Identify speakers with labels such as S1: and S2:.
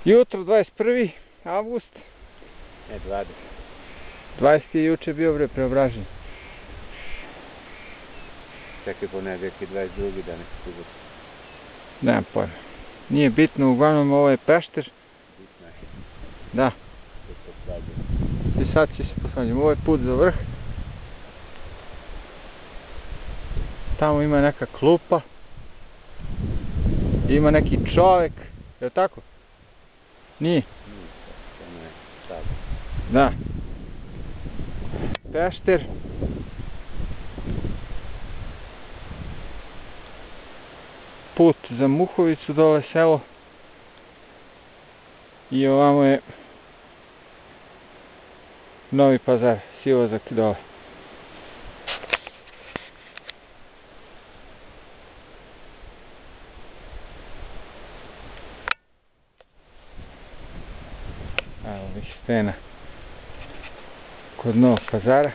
S1: Jutro 21. avgust.
S2: Ne, 20.
S1: 20. je juče bio Preobražen.
S2: Čekaj, ponedjeljak i 22. danas subot.
S1: Nemam pojma. Nije bitno, uglavnom ovo je Pešter.
S2: Bitno je.
S1: Da.
S2: Da se posvađamo.
S1: I sad će se posvađamo. Ovo je put za vrh. Tamo ima neka klupa. Ima neki čovek. Je li tako? Nije?
S2: Nije, samo je sad.
S1: Da. Pešter. Put za Muhovicu, dole selo. I ovamo je Novi Pazar, silazak dole. Evo ovih stena kod Novog Pazara.